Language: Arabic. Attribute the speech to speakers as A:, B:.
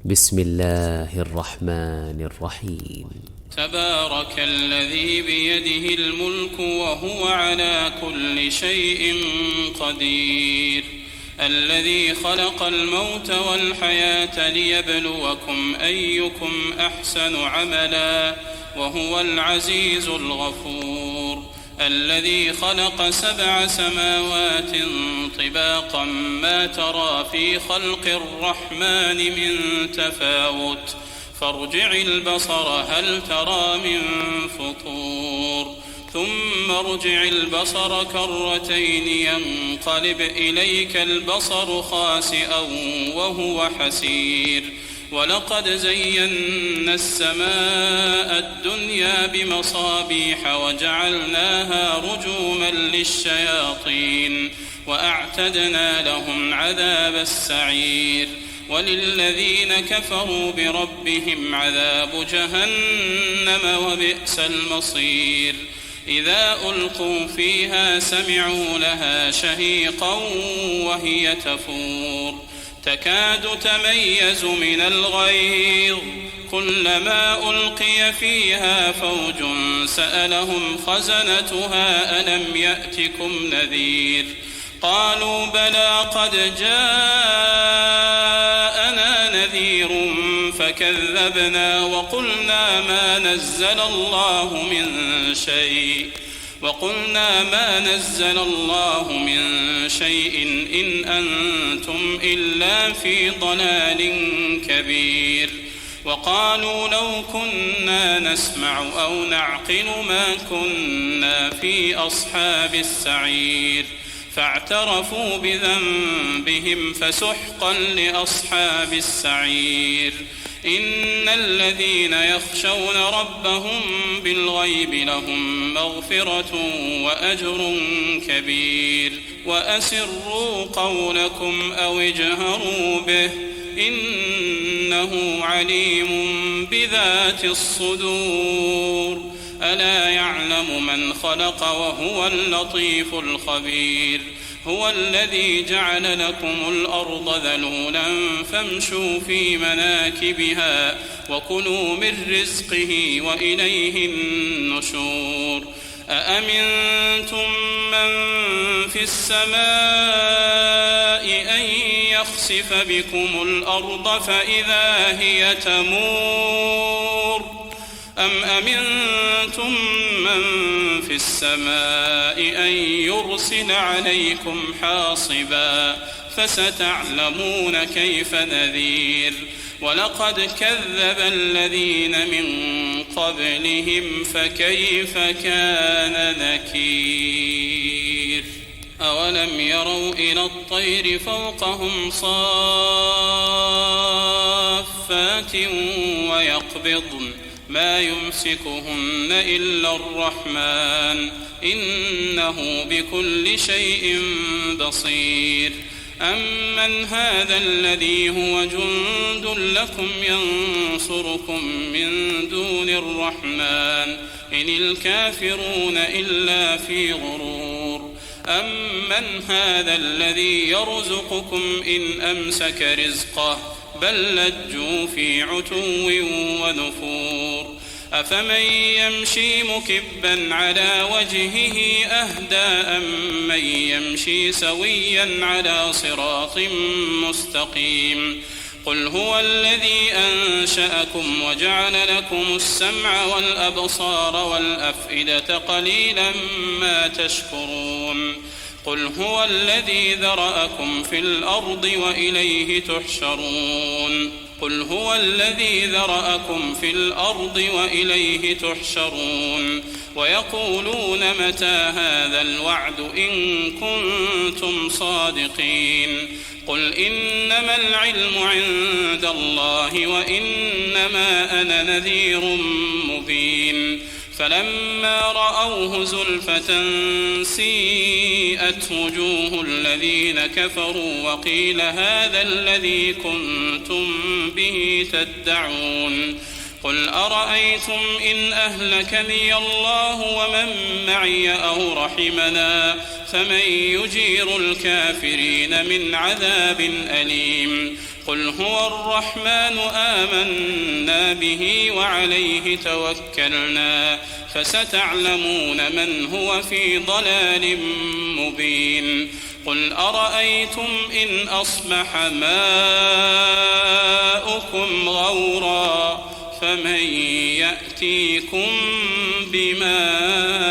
A: بسم الله الرحمن الرحيم.
B: تبارك الذي بيده الملك وهو على كل شيء قدير، الذي خلق الموت والحياة ليبلوكم أيكم أحسن عملا وهو العزيز الغفور، الذي خلق 7 سماوات طباقا ما ترى في خلق الرحمن من تفاوت فارجع البصر هل ترى من فطور ثم ارجع البصر كرتين ينقلب إليك البصر خاسئا وهو حسير، ولقد زينا السماء الدنيا بمصابيح وجعلناها رجوما للشياطين وأعتدنا لهم عذاب السعير، وللذين كفروا بربهم عذاب جهنم وبئس المصير. إذا ألقوا فيها سمعوا لها شهيقا وهي تفور تكاد تميز من الغيظ، كلما ألقي فيها فوج سألهم خزنتها ألم يأتكم نذير، قالوا بلى قد جاءنا نذير فكذبنا وقلنا ما نزل الله من شيء إن أنتم إلا في ضلال كبير، وقالوا لو كنا نسمع أو نعقل ما كنا في أصحاب السعير، فاعترفوا بذنبهم فسحقا لأصحاب السعير. إن الذين يخشون ربهم بالغيب لهم مغفرة وأجر كبير، وأسروا قولكم أو اجهروا به إنه عليم بذات الصدور، ألا يعلم من خلق وهو اللطيف الخبير. هو الذي جعل لكم الأرض ذلولا فامشوا في مناكبها وكلوا من رزقه وإليه النشور. أأمنتم من في السماء أن يخسف بكم الأرض فإذا هي تمور، أم أمنتم من في السماء أن يرسل عليكم حاصبا فستعلمون كيف نذير. ولقد كذب الذين من قبلهم فكيف كان نكير. أولم يروا إلى الطير فوقهم صافات ويقبضن ما يمسكهن إلا الرحمن إنه بكل شيء بصير. أمن هذا الذي هو جند لكم ينصركم من دون الرحمن إن الكافرون إلا في غرور. أمن هذا الذي يرزقكم إن أمسك رزقه بل لجوا في عتو ونفور. أفمن يمشي مكبا على وجهه أهدى أم من يمشي سويا على صراط مستقيم. قل هو الذي أنشأكم وجعل لكم السمع والأبصار والأفئدة قليلا ما تشكرون. قل هو الذي ذرأكم في الأرض وإليه تحشرون. قل هو الذي ذرأكم في الأرض وإليه تحشرون. ويقولون متى هذا الوعد إن كنتم صادقين. قل إنما العلم عند الله وإنما أنا نذير مبين. فلما رأوه زلفة سيئت وجوه الذين كفروا وقيل هذا الذي كنتم به تدعون. قل أرأيتم إن أهلكني الله ومن معي أو رحمنا فمن يجير الكافرين من عذاب أليم. قل هو الرحمن آمنا به وعليه توكلنا فستعلمون من هو في ضلال مبين قل أرأيتم إن أصبح ماؤكم غورا فمن يأتيكم بماء